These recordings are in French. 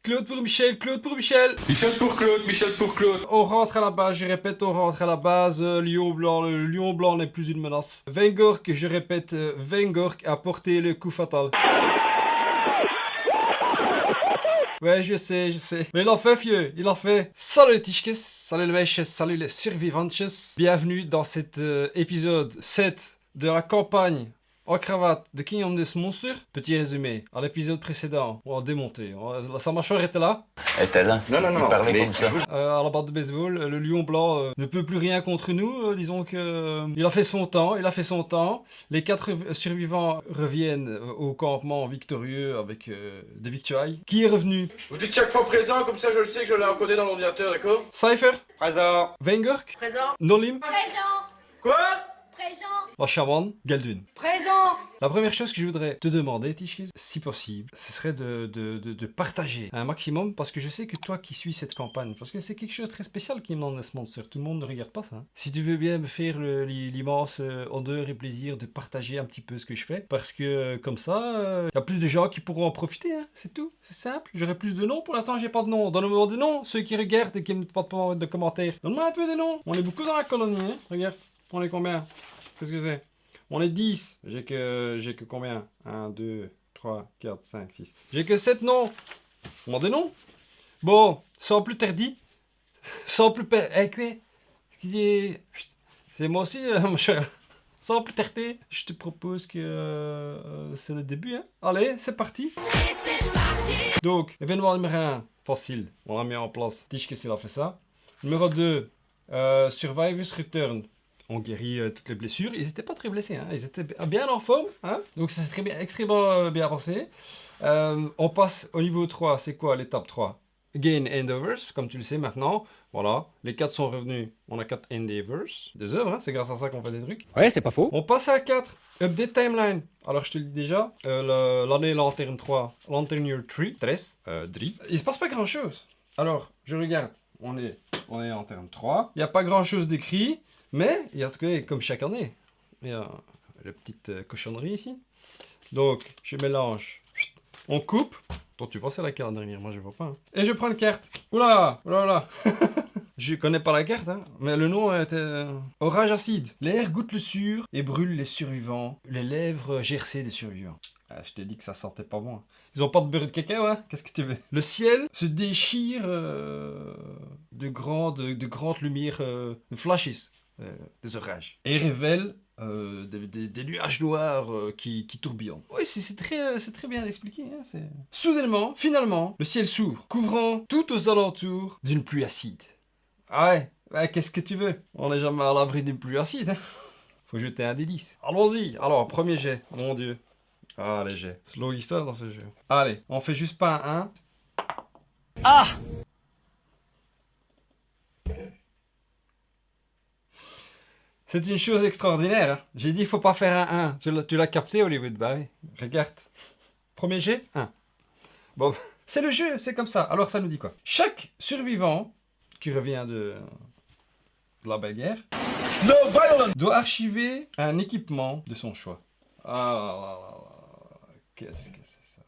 Claude pour Michel, Claude pour Michel. Michel pour Claude, Michel pour Claude. On rentre à la base, je répète, on rentre à la base. Lion blanc, le lion blanc n'est plus une menace. Vengork, je répète, Vengork a porté le coup fatal. Ouais, je sais. Mais il en fait, vieux, il en fait. Salut les tichkes, salut les mèches, salut les survivantes. Bienvenue dans cet épisode 7 de la campagne en cravate de Kingdom Death Monster. Petit résumé, à l'épisode précédent, on a démonté. Sa mâchoire était là. Était-elle? Non, Il parlait mais comme ça. À la barre de baseball, le lion blanc ne peut plus rien contre nous. Disons que il a fait son temps. Les 4 survivants reviennent au campement victorieux avec des victuailles. Qui est revenu? Vous dites chaque fois présent, comme ça je le sais que je l'ai encodé dans l'ordinateur, d'accord? Cypher, Présent. Vengork, Présent. Nolim, Présent. Quoi? Présent. la chamane, Galdwin. Présent. La première chose que je voudrais te demander, Tishkis, si possible, ce serait de partager un maximum, parce que je sais que toi qui suis cette campagne, parce que c'est quelque chose de très spécial qui m'en est Monster, tout le monde ne regarde pas ça. Hein. Si tu veux bien me faire l'immense honneur et plaisir de partager un petit peu ce que je fais, parce que comme ça, il y a plus de gens qui pourront en profiter, hein. C'est tout, c'est simple. J'aurai plus de noms, pour l'instant j'ai pas de noms. Donne-moi des noms, ceux qui regardent et qui ne mettent pas de commentaires. Donne-moi un peu des noms. On est beaucoup dans la colonie, hein. Regarde, on est combien? Qu'est-ce que c'est? On est 10. J'ai que combien? 1, 2, 3, 4, 5, 6. J'ai que 7 noms. On a des noms? Bon, sans plus tarder. Sans plus... quoi? Excusez... C'est moi aussi, mon cher. Sans plus tarder, je te propose que c'est le début. Hein. Allez, c'est parti. Donc, événement numéro 1, facile. On l'a mis en place. Tige, qu'est-ce qu'il a fait ça? Numéro 2, Survivor's Return. On guérit toutes les blessures. Ils n'étaient pas très blessés, hein. Ils étaient bien en forme. Hein. Donc ça s'est très bien, extrêmement bien passé. On passe au niveau 3. C'est quoi l'étape 3? Gain Endeavors, comme tu le sais maintenant. Voilà, les 4 sont revenus. On a 4 Endeavors. Des œuvres, hein. C'est grâce à ça qu'on fait des trucs. Ouais, c'est pas faux. On passe à la 4. Update Timeline. Alors je te le dis déjà, l'année Lanterne 3, Lantern Year 3, Dri. Il se passe pas grand chose. Alors, je regarde. On est Lanterne 3. Il n'y a pas grand chose d'écrit. Mais, il y a comme chaque année, il y a la petite cochonnerie ici. Donc, je mélange. On coupe. Toi, tu vois, c'est la carte dernière. Moi, je vois pas. Hein. Et je prends une carte. Oula, oula. Je connais pas la carte, hein, mais le nom était Orage acide. L'air goûte le sur et brûle les survivants. Les lèvres gercées des survivants. Ah, je t'ai dit que ça sentait pas bon. Hein. Ils ont pas de beurre de cacao, hein? Qu'est-ce que tu veux? Le ciel se déchire de grandes lumières, de flashes. Des orages. Et révèle des nuages noirs qui tourbillonnent. Oui, c'est très bien expliqué. Hein, soudainement, finalement, le ciel s'ouvre, couvrant tout aux alentours d'une pluie acide. Ah ouais, qu'est-ce que tu veux? On n'est jamais à l'abri d'une pluie acide. Hein. Faut jeter un des 10. Allons-y. Alors, premier jet. Mon Dieu. Ah, les jets. Slow histoire dans ce jeu. Allez, on fait juste pas un 1. Ah! C'est une chose extraordinaire. Hein. J'ai dit, il faut pas faire un 1. Tu l'as capté, Hollywood? Bah oui. Regarde. Premier jet, 1. Bon, c'est le jeu, c'est comme ça. Alors, ça nous dit quoi? Chaque survivant qui revient de la bagarre doit archiver un équipement de son choix. Ah là là là là. Qu'est-ce que c'est ça?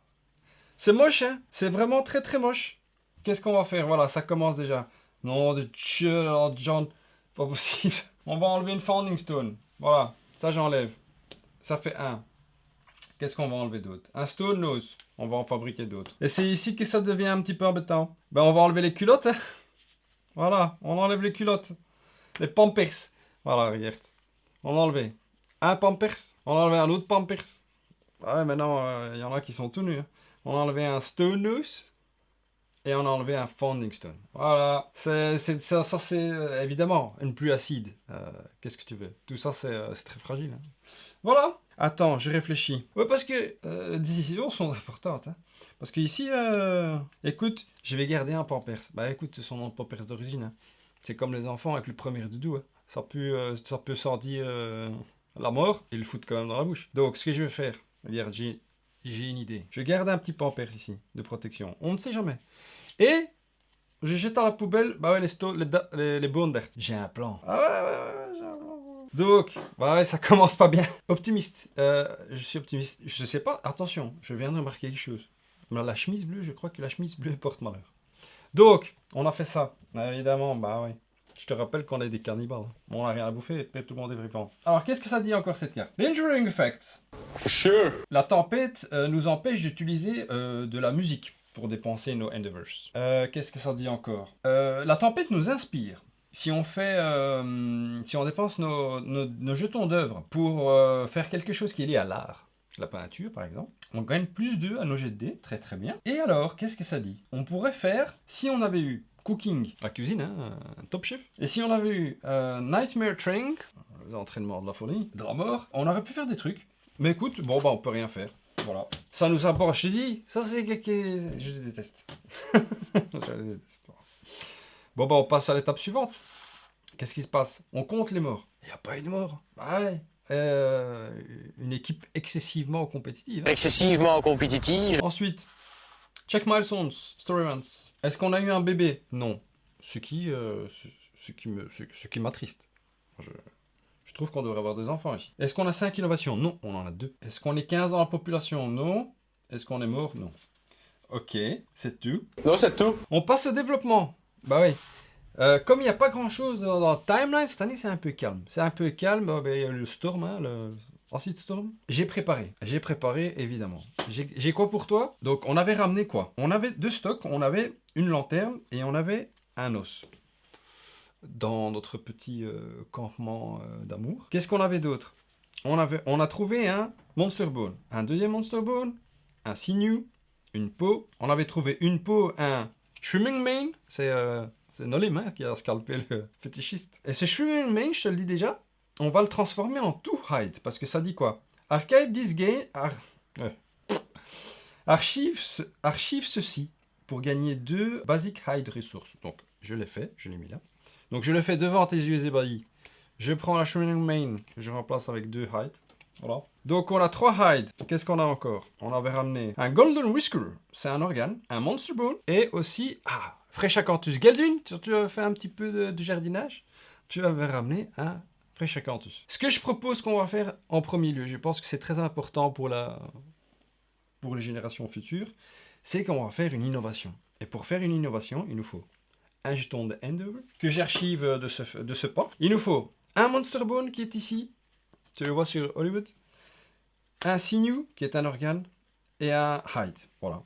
C'est moche, hein? C'est vraiment très très moche. Qu'est-ce qu'on va faire? Voilà, ça commence déjà. Non, de Dieu, John. Pas possible. On va enlever une Founding Stone. Voilà, ça j'enlève. Ça fait 1. Qu'est-ce qu'on va enlever d'autre? Un Stone Nose. On va en fabriquer d'autres. Et c'est ici que ça devient un petit peu embêtant. Ben on va enlever les culottes. Hein. Voilà, on enlève les culottes. Les Pampers. Voilà, regarde. On a enlevé un Pampers. On a enlevé un autre Pampers. Ah ouais, maintenant, il y en a qui sont tout nus. Hein. On a enlevé un Stone Nose. Et on a enlevé un Founding Stone. Voilà. Ça c'est évidemment une pluie acide. Qu'est-ce que tu veux? Tout ça, c'est très fragile. Hein. Voilà. Attends, je réfléchis. Ouais, parce que les décisions sont importantes. Hein. Parce que ici, écoute, je vais garder un Pampers. Bah écoute, c'est son nom de Pampers d'origine. Hein. C'est comme les enfants avec le premier doudou. Hein. Ça peut sentir la mort et le foutre quand même dans la bouche. Donc, ce que je vais faire, regarde, j'ai une idée. Je garde un petit Pampers ici, de protection. On ne sait jamais. Et je jette à la poubelle bah ouais, les bones d'art. J'ai un plan. Ah ouais, j'ai un plan. Donc, bah ouais, ça commence pas bien. Optimiste. Je suis optimiste. Je sais pas, attention, je viens de remarquer quelque chose. Mais la chemise bleue, je crois que la chemise bleue porte malheur. Donc, on a fait ça. Évidemment, bah oui. Je te rappelle qu'on est des cannibales. Hein. On n'a rien à bouffer, et tout le monde est vivant. Alors, qu'est-ce que ça dit encore cette carte? Lingering effects. Sure. La tempête nous empêche d'utiliser de la musique pour dépenser nos endeavors. Qu'est-ce que ça dit encore? La tempête nous inspire. Si on dépense nos jetons d'œuvre pour faire quelque chose qui est lié à l'art, la peinture par exemple, on gagne plus 2 à nos jets de dés, très très bien. Et alors, qu'est-ce que ça dit? On pourrait faire, si on avait eu cooking, la cuisine, hein, un top chef, et si on avait eu nightmare training, l'entraînement de la folie, de la mort, on aurait pu faire des trucs. Mais écoute, bon bah on peut rien faire. Voilà. Ça nous apporte, je te dis, ça c'est quelque... Je les déteste. Je les déteste. Bon bah on passe à l'étape suivante. Qu'est-ce qui se passe? On compte les morts. Il n'y a pas eu de mort. Bah ouais. Une équipe excessivement compétitive. Hein. Excessivement compétitive. Ensuite, check milestones, story events. Est-ce qu'on a eu un bébé? Non. Ce qui m'attriste. Je trouve qu'on devrait avoir des enfants ici. Est-ce qu'on a 5 innovations? Non, on en a 2. Est-ce qu'on est 15 dans la population? Non. Est-ce qu'on est mort? Non. Ok, c'est tout. Non, c'est tout. On passe au développement. Bah oui. Comme il n'y a pas grand-chose dans le timeline, cette année c'est un peu calme. C'est un peu calme, il y a le storm, hein, le acid storm. J'ai préparé évidemment. J'ai quoi pour toi? Donc on avait ramené quoi? On avait 2 stocks, on avait une lanterne et on avait un os. Dans notre petit campement d'amour. Qu'est-ce qu'on avait d'autre? On a trouvé un Monster Bone, un deuxième Monster Bone, un sinew, une peau. On avait trouvé une peau, un Swimming Mane, c'est Nolim hein, qui a scalpé le fétichiste. Et ce Swimming Mane, je te le dis déjà, on va le transformer en Two Hide, parce que ça dit quoi? Archive this game... archive ceci pour gagner 2 Basic Hide ressources. Donc, je l'ai fait, je l'ai mis là. Donc, je le fais devant tes yeux ébahis. Je prends la Swimming Mane, je remplace avec 2 Hide. Voilà. Donc, on a 3 Hide. Qu'est-ce qu'on a encore? On avait ramené un Golden Whisker, c'est un organe, un Monster Bone, et aussi... Frechacanthus Geldwin, tu as fait un petit peu de jardinage, tu avais ramené un Frechacanthus. Ce que je propose qu'on va faire en premier lieu, je pense que c'est très important pour les générations futures, c'est qu'on va faire une innovation. Et pour faire une innovation, il nous faut un jeton de Endeavor, que j'archive de ce pas. Il nous faut un Monster Bone qui est ici, tu le vois sur Hollywood, un Sinew qui est un organe, et un Hide. Voilà.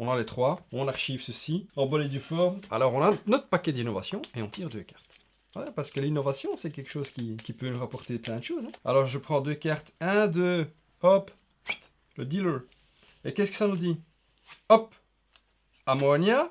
On a les 3, on archive ceci, en bonne et due forme. Alors on a notre paquet d'innovation et on tire 2 cartes. Ouais, parce que l'innovation, c'est quelque chose qui peut nous rapporter plein de choses. Hein. Alors je prends 2 cartes, 1, 2, hop, le dealer. Et qu'est-ce que ça nous dit? Hop, Ammonia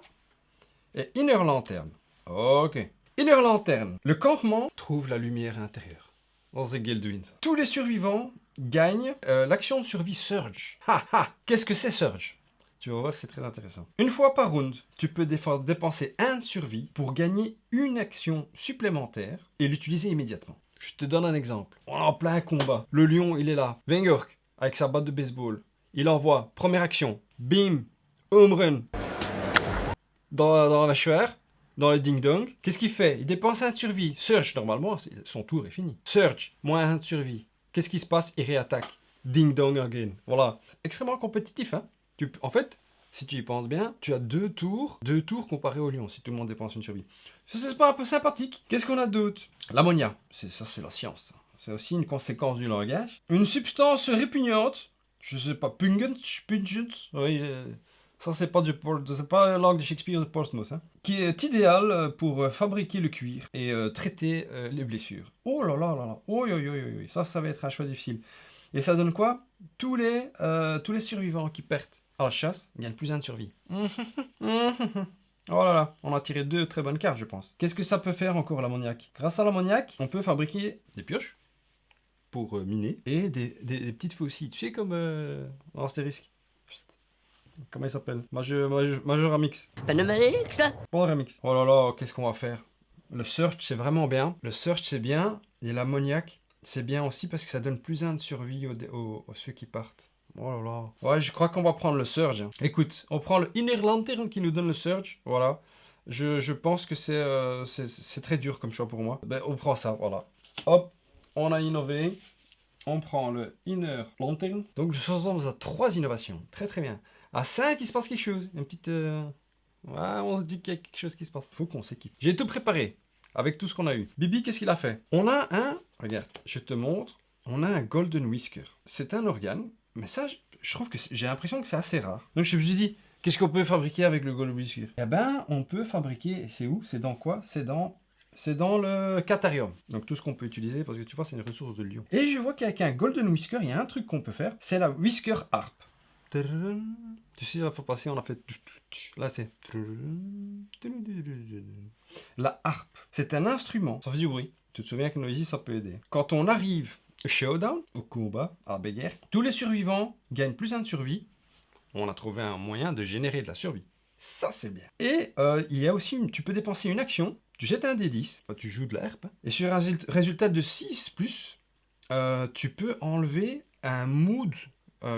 et Inner Lanterne. Ok. Inner Lanterne. Le campement trouve la lumière intérieure. Dans The Geldwin. Tous les survivants gagnent l'action de survie Surge. Ha ha. Qu'est-ce que c'est Surge? Tu vas voir que c'est très intéressant. Une fois par round, tu peux dépenser 1 de survie pour gagner une action supplémentaire et l'utiliser immédiatement. Je te donne un exemple. On est en plein combat. Le lion, il est là. Vengurk, avec sa batte de baseball. Il envoie, première action, bim, home run. Dans la chuère, dans le ding-dong. Qu'est-ce qu'il fait? Il dépense 1 de survie. Surge, normalement, son tour est fini. Surge, moins 1 de survie. Qu'est-ce qui se passe? Il réattaque. Ding-dong again. Voilà. C'est extrêmement compétitif, hein. En fait, si tu y penses bien, tu as 2 tours comparé au lion, si tout le monde dépense une survie. Ça, c'est pas un peu sympathique. Qu'est-ce qu'on a d'autre? L'ammonia. Ça, c'est la science. C'est aussi une conséquence du langage. Une substance répugnante. Je sais pas, pungent. Oui, ça, c'est pas la langue de Shakespeare de Portsmouth. Hein, qui est idéal pour fabriquer le cuir et traiter les blessures. Oh là là là là. Oh, ça va être un choix difficile. Et ça donne quoi? Tous les survivants qui perdent à la chasse gagnent plus 1 de survie. Oh là là, on a tiré 2 très bonnes cartes, je pense. Qu'est-ce que ça peut faire encore, l'ammoniaque? Grâce à l'ammoniaque, on peut fabriquer des pioches pour miner et des petites faucilles. Tu sais, comme dans Astérisque. Comment il s'appelle? Major Amix. Bon, Ramix. Oh là là, qu'est-ce qu'on va faire? Le search, c'est vraiment bien. Le search, c'est bien. Et l'ammoniaque, c'est bien aussi parce que ça donne plus 1 de survie aux ceux qui partent. Oh là là. Ouais, je crois qu'on va prendre le Surge. Hein. Écoute, on prend le Inner Lantern qui nous donne le Surge. Voilà. Je pense que c'est très dur comme choix pour moi. Ben, on prend ça, voilà. Hop, on a innové. On prend le Inner Lantern. Donc, nous sommes à 3 innovations. Très très bien. À 5, il se passe quelque chose. Une petite... Ouais, on se dit qu'il y a quelque chose qui se passe. Faut qu'on s'équipe. J'ai tout préparé. Avec tout ce qu'on a eu. Bibi, qu'est-ce qu'il a fait? On a un... Regarde, je te montre. On a un Golden Whisker. C'est un organe. Mais ça, je trouve que j'ai l'impression que c'est assez rare. Donc je me suis dit, qu'est-ce qu'on peut fabriquer avec le Golden Whisker? Eh ben, on peut fabriquer... C'est où? C'est dans quoi? C'est dans le Catarium. Donc tout ce qu'on peut utiliser, parce que tu vois, c'est une ressource de lion. Et je vois qu'avec un Golden Whisker, il y a un truc qu'on peut faire. C'est la Whisker Harp. Tu sais, la fois passée, on a fait... Là, c'est... La harpe. C'est un instrument. Ça fait du bruit. Tu te souviens que Noisy, ça peut aider. Quand on arrive au showdown, au combat, à la bagarre, tous les survivants gagnent plus 1 de survie. On a trouvé un moyen de générer de la survie. Ça, c'est bien. Et il y a aussi... Tu peux dépenser une action. Tu jettes un dé 10. Enfin, tu joues de la harpe. Et sur un résultat de 6+, tu peux enlever un mood...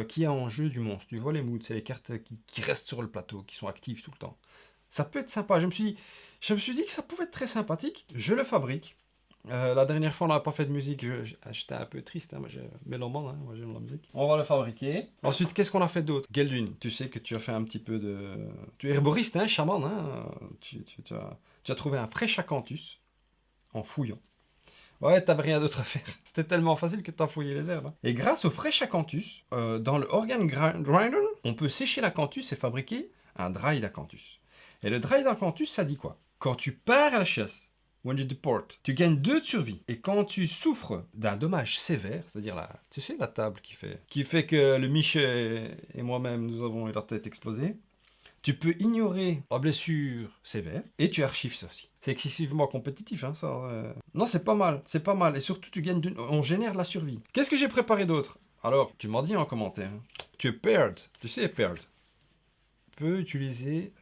qui est en jeu du monstre. Tu vois les moods, c'est les cartes qui restent sur le plateau, qui sont actives tout le temps. Ça peut être sympa. Je me suis dit que ça pouvait être très sympathique. Je le fabrique. La dernière fois, on n'a pas fait de musique. J'étais un peu triste. Hein. Moi, je mélomane, hein. Moi, j'aime la musique. On va le fabriquer. Ensuite, qu'est-ce qu'on a fait d'autre? Geldwin, tu sais que tu as fait un petit peu de... Tu es herboriste, hein, chaman. Hein. Tu as trouvé un frais acanthus en fouillant. Ouais, t'avais rien d'autre à faire. C'était tellement facile que t'as fouillé les herbes. Hein. Et grâce au frais acanthus, dans le organ grinder, on peut sécher l'acanthus et fabriquer un dry d'acanthus. Et le dry d'acanthus, ça dit quoi? Quand tu pars à la chasse, when you depart, tu gagnes 2 de survie. Et quand tu souffres d'un dommage sévère, c'est-à-dire tu sais, la table qui fait que le Michel et moi-même, nous avons eu la tête explosée, tu peux ignorer la blessure sévère et tu archives ça aussi. C'est excessivement compétitif, hein, ça. Non, c'est pas mal, c'est pas mal. Et surtout, on génère de la survie. Qu'est-ce que j'ai préparé d'autre? Alors, tu m'as dit en commentaire. Tu es paired. Tu sais, paired. Tu peux utiliser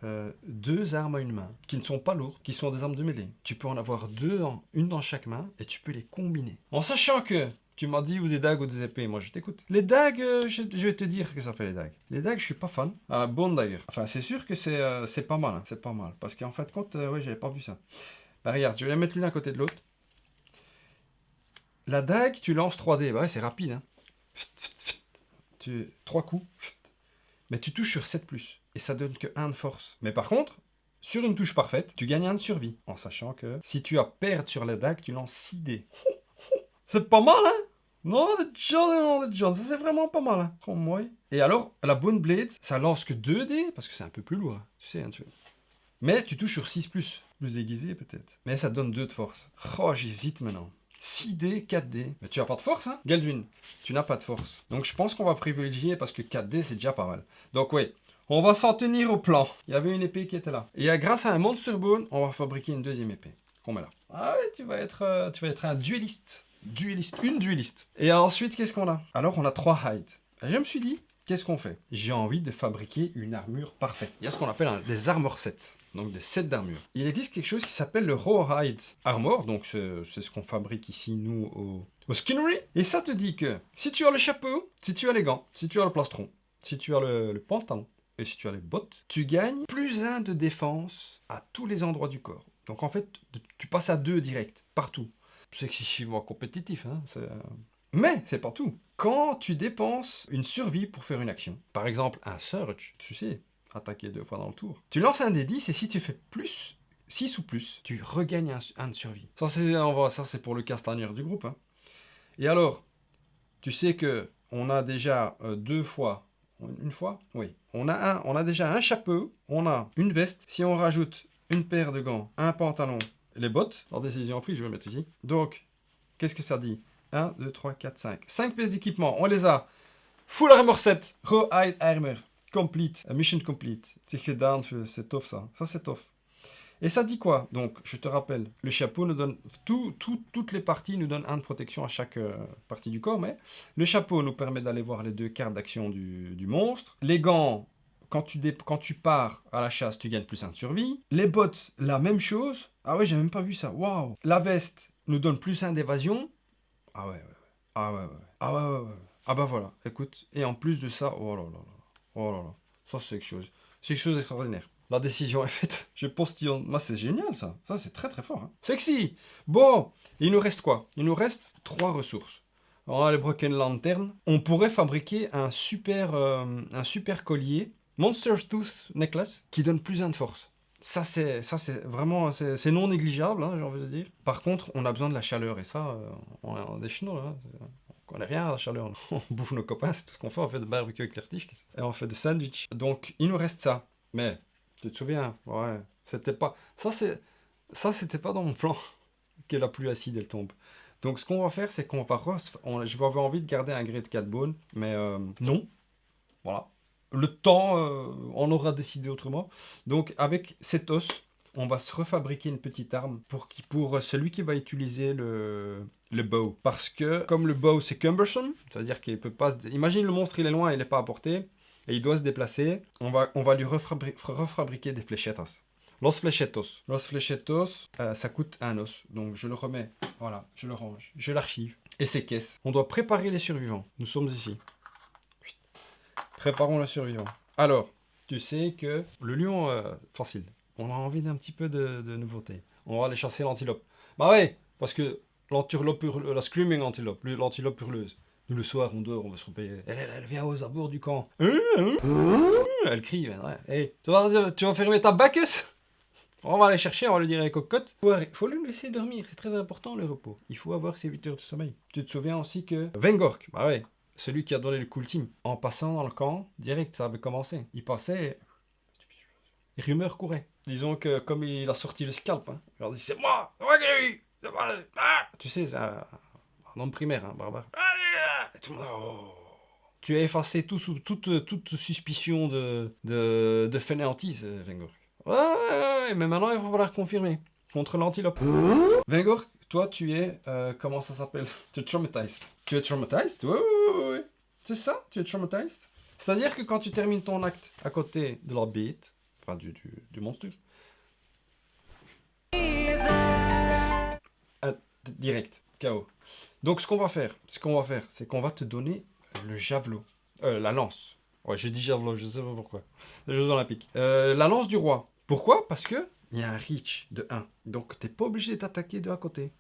2 armes à une main qui ne sont pas lourdes, qui sont des armes de mêlée. Tu peux en avoir 2, une dans chaque main, et tu peux les combiner. En sachant que tu m'as dit ou des dagues ou des épées, moi je t'écoute. Les dagues, je vais te dire que ça fait les dagues. Les dagues, je suis pas fan. Bon d'ailleurs. Enfin, c'est sûr que c'est pas mal. Hein. C'est pas mal. Parce qu'en fait, ouais, j'avais pas vu ça. Bah, regarde, je vais les mettre l'une à côté de l'autre. La dague, tu lances 3D. Bah ouais, c'est rapide. Hein. 3 coups. Mais tu touches sur 7+. Et ça donne que 1 de force. Mais par contre, sur une touche parfaite, tu gagnes 1 de survie. En sachant que si tu as perdre sur la dague, tu lances 6 dés. C'est pas mal, hein? Non, ça c'est vraiment pas mal, hein? Oh, moi. Et alors, la Bone Blade, ça lance que 2 dés, parce que c'est un peu plus lourd, hein. Tu sais, hein, Mais tu touches sur 6+, plus aiguisé peut-être. Mais ça donne 2 de force. Oh, j'hésite maintenant. 6 dés, 4 dés. Mais tu n'as pas de force, hein? Geldwin, tu n'as pas de force. Donc je pense qu'on va privilégier, parce que 4 dés, c'est déjà pas mal. Donc oui, on va s'en tenir au plan. Il y avait une épée qui était là. Et grâce à un Monster Bone, on va fabriquer une 2e épée. Qu'on met là. Ah ouais, tu vas être un dueliste. Une dueliste. Et ensuite, qu'est-ce qu'on a? Alors, on a 3 hides. Et je me suis dit, qu'est-ce qu'on fait? J'ai envie de fabriquer une armure parfaite. Il y a ce qu'on appelle des armor sets, donc des sets d'armure. Il existe quelque chose qui s'appelle le Rawhide Armor, donc c'est ce qu'on fabrique ici, nous, au Skinnery. Et ça te dit que si tu as le chapeau, si tu as les gants, si tu as le plastron, si tu as le pantalon, et si tu as les bottes, tu gagnes plus 1 de défense à tous les endroits du corps. Donc en fait, tu passes à 2 direct, partout. C'est excessivement compétitif, hein. Mais c'est pas tout. Quand tu dépenses une survie pour faire une action, par exemple un surge, tu sais, attaquer 2 fois dans le tour, tu lances un dé 10 et si tu fais plus, 6 ou plus, tu regagnes un de survie. Ça c'est pour le castagneur du groupe. Hein. Et alors, tu sais que on a déjà 2 fois, une fois? Oui. On a déjà un chapeau, on a une veste. Si on rajoute une paire de gants, un pantalon, les bottes, leur décision prise, je vais le mettre ici. Donc, qu'est-ce que ça dit? 1, 2, 3, 4, 5. 5 pièces d'équipement, on les a. Full armor set, Rawhide Armor, complete, mission complete. C'est gedaan, c'est tough ça. Ça c'est tough. Et ça dit quoi? Donc, je te rappelle, le chapeau nous donne, toutes les parties nous donnent 1 de protection à chaque partie du corps, mais le chapeau nous permet d'aller voir les 2 cartes d'action du monstre. Les gants, quand tu pars à la chasse, tu gagnes plus 1 de survie. Les bottes, la même chose. Ah ouais, j'ai même pas vu ça. Waouh. La veste nous donne plus 1 d'évasion. Ah ouais. Ah ouais. Ah ouais. Ah bah voilà, écoute. Et en plus de ça, oh là là. Oh là là. Ça, c'est quelque chose. C'est quelque chose d'extraordinaire. La décision est faite. Je postillonne. Moi, c'est génial, ça. Ça, c'est très très fort. Hein. Sexy. Bon, il nous reste quoi? Il nous reste 3 ressources. On a les Broken Lantern. On pourrait fabriquer un super collier Monster Tooth Necklace qui donne plus 1 de force. Ça, c'est vraiment, c'est non négligeable, hein, j'ai envie de dire. Par contre, on a besoin de la chaleur, et ça, on est des chenaux, hein. On connaît rien à la chaleur. On bouffe nos copains, c'est tout ce qu'on fait. On fait de barbecue avec les retiches, et on fait des sandwichs. Donc, il nous reste ça. Mais, tu te souviens, ouais, c'était pas... Ça, c'était pas dans mon plan que la pluie acide, elle tombe. Donc, ce qu'on va faire, c'est qu'on va... Je vais avoir envie de garder un grade 4 bone, mais non. Voilà. Le temps, on aura décidé autrement. Donc, avec cet os, on va se refabriquer une petite arme pour celui qui va utiliser le bow. Parce que, comme le bow, c'est cumbersome, c'est-à-dire qu'il peut pas... Imagine le monstre, il est loin, il n'est pas à portée, et il doit se déplacer. On va lui refabriquer des fléchettes. Los flechetos. Los flechetos, ça coûte 1 os. Donc, je le remets. Voilà, je le range. Je l'archive. Et ces caisses. On doit préparer les survivants. Nous sommes ici. Préparons le survivant. Alors, tu sais que le lion, facile. On a envie d'un petit peu de nouveauté. On va aller chasser l'antilope. Bah ouais, parce que l'antilope, la screaming antilope, l'antilope hurleuse. Nous, le soir, on dort, on va se repérer. Elle vient aux abords du camp. Elle crie. Ouais. Hey, tu vas fermer ta bacchus? On va aller chercher, on va lui dire avec cocotte. Il faut le laisser dormir, c'est très important le repos. Il faut avoir ses 8 heures de sommeil. Tu te souviens aussi que Vengork, bah ouais, celui qui a donné le cool team, en passant dans le camp, direct, ça avait commencé. Il passait, les rumeurs couraient. Disons que comme il a sorti le scalp, hein, il leur dit c'est moi qui l'ai eu. Tu sais, c'est un homme primaire, hein, barbare. Et tout le monde, oh. Tu as effacé toute suspicion de fainéantise, Vengork. Ouais, mais maintenant il va falloir confirmer. Contre l'antilope. Vengork, toi tu es, comment ça s'appelle? Tu es traumatized. Tu es traumatized? Ouais. C'est ça, tu es traumatized. C'est-à-dire que quand tu termines ton acte à côté de la bête, enfin du monstre, direct, KO. Donc ce qu'on va faire, c'est qu'on va te donner le javelot. La lance. Ouais, j'ai dit javelot, je sais pas pourquoi. Les Jeux Olympiques. La lance du roi. Pourquoi? Parce que il y a un reach de 1. Donc t'es pas obligé d'attaquer de à côté.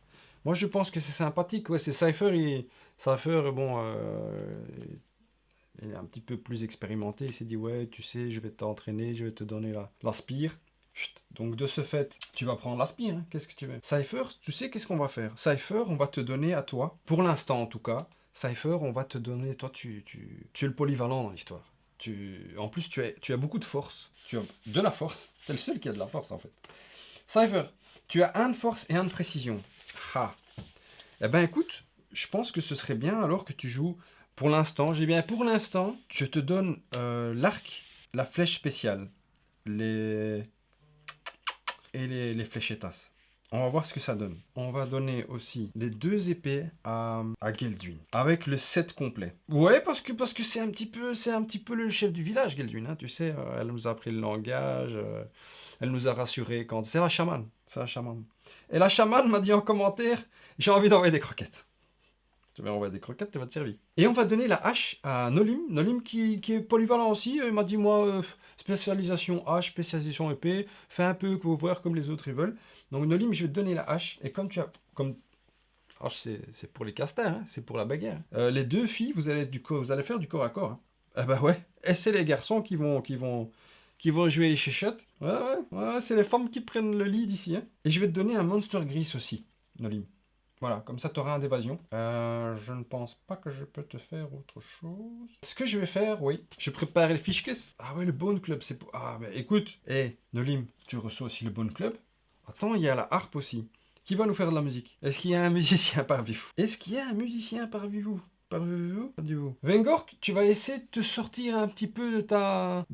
Moi je pense que c'est sympathique. Ouais, c'est Cypher. Cypher, bon, il est un petit peu plus expérimenté. Il s'est dit ouais, tu sais, je vais t'entraîner, je vais te donner la spire. Donc de ce fait, tu vas prendre la spire. Hein. Qu'est-ce que tu veux? Cypher, tu sais qu'est-ce qu'on va faire? Cypher, on va te donner à toi, pour l'instant en tout cas. Cypher, on va te donner. Toi, tu es le polyvalent dans l'histoire. En plus, tu as beaucoup de force. Tu as de la force. C'est le seul qui a de la force, en fait. Cypher, tu as 1 de force et 1 de précision. Ah. Eh ben, écoute, je pense que ce serait bien alors que tu joues pour l'instant. J'ai bien pour l'instant, je te donne l'arc, la flèche spéciale, les fléchettas. On va voir ce que ça donne. On va donner aussi les 2 épées à Gelduin. Avec le set complet. Ouais, parce que c'est un petit peu le chef du village, Gelduin. Hein, tu sais, elle nous a appris le langage. Elle nous a rassuré quand... C'est la chamane. Et la chamane m'a dit en commentaire, j'ai envie d'envoyer des croquettes. Tu vas envoyer des croquettes, tu vas te servir. Et on va donner la hache à Nolim. Nolim qui est polyvalent aussi. Il m'a dit, moi, spécialisation hache, spécialisation épée. Fais un peu, voir comme les autres ils veulent. Donc Nolim, je vais te donner la hache. Et comme tu as... Hache, c'est pour les casters, hein, c'est pour la bagarre. Les 2 filles, vous allez faire du corps à corps. Hein. Ah bah ouais. Et c'est les garçons qui vont jouer les chéchottes. Ouais, c'est les femmes qui prennent le lead ici. Hein. Et je vais te donner un monster gris aussi, Nolim. Voilà, comme ça tu auras un d'évasion. Je ne pense pas que je peux te faire autre chose. Ce que je vais faire, oui, je prépare les fichkes. Ah ouais, le Bone Club, c'est pour... Ah bah écoute, Nolim, tu reçois aussi le Bone Club. Attends, il y a la harpe aussi. Qui va nous faire de la musique? Est-ce qu'il y a un musicien parmi vous? Vengork, tu vas essayer de te sortir un petit peu de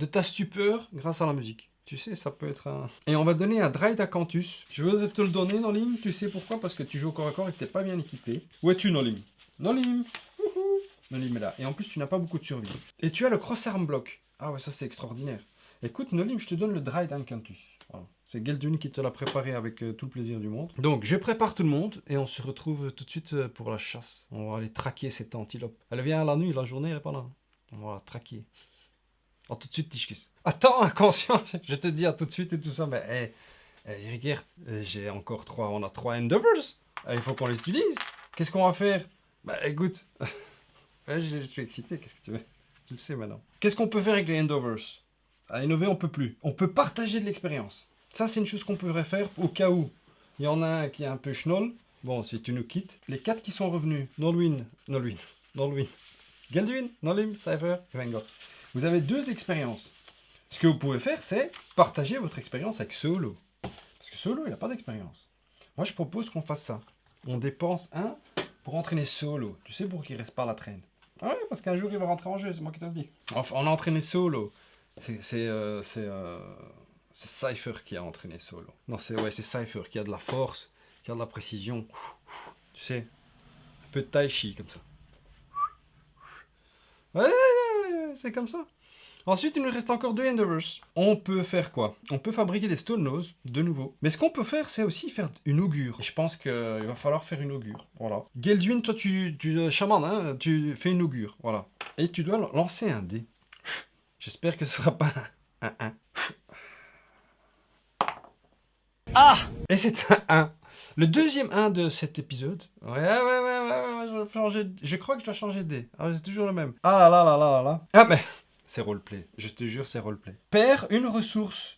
ta stupeur grâce à la musique. Tu sais, ça peut être un... Et on va donner un Dryad Acanthus. Je veux te le donner, Nolim. Tu sais pourquoi? Parce que tu joues au corps à corps et que t'es pas bien équipé. Où es-tu, Nolim? Nolim. Nolim est là. Et en plus, tu n'as pas beaucoup de survie. Et tu as le Cross Arm Block. Ah ouais, ça c'est extraordinaire. Écoute, Nolim, je te donne le Dryad Acanthus. Voilà. C'est Gelduin qui te l'a préparé avec tout le plaisir du monde. Donc, je prépare tout le monde et on se retrouve tout de suite pour la chasse. On va aller traquer cette antilope. Elle vient la nuit, la journée, elle est pas là. On va la traquer. Oh, tout de suite, Tischkis. Attends, inconscient, je te dis à tout de suite et tout ça, mais regarde, j'ai encore 3, on a 3 Endeavors. Il faut qu'on les utilise. Qu'est-ce qu'on va faire? Bah écoute, je suis excité, qu'est-ce que tu veux? Tu le sais maintenant. Qu'est-ce qu'on peut faire avec les Endeavors? À innover, on peut plus. On peut partager de l'expérience. Ça, c'est une chose qu'on pourrait faire au cas où il y en a un qui est un peu schnoll. Bon, si tu nous quittes. Les 4 qui sont revenus, Nolwenn, Geldwin, Nolim, Cypher et Wenger. Vous avez 2 d'expérience. Ce que vous pouvez faire, c'est partager votre expérience avec Solo. Parce que Solo, il n'a pas d'expérience. Moi, je propose qu'on fasse ça. On dépense 1 pour entraîner Solo. Tu sais, pour qu'il reste pas à la traîne. Ah oui, parce qu'un jour, il va rentrer en jeu, c'est moi qui te le dis. Enfin, on a entraîné Solo. C'est Cypher qui a entraîné Solo. Non, c'est Cypher qui a de la force, qui a de la précision. Tu sais, un peu de tai chi comme ça. Ouais, c'est comme ça. Ensuite, il nous reste encore 2 Endeavors. On peut faire quoi? On peut fabriquer des Stone Nose, de nouveau. Mais ce qu'on peut faire, c'est aussi faire une augure. Je pense qu'il va falloir faire une augure. Voilà. Geldwin, toi, tu chaman, hein, tu fais une augure. Voilà. Et tu dois lancer un dé. J'espère que ce sera pas un 1. Ah! Et c'est un 1. Le deuxième 1 de cet épisode. Ouais, je crois que je dois changer de dé. Ah, c'est toujours le même. Ah là. Ah, mais c'est roleplay. Je te jure, c'est roleplay. Perds une ressource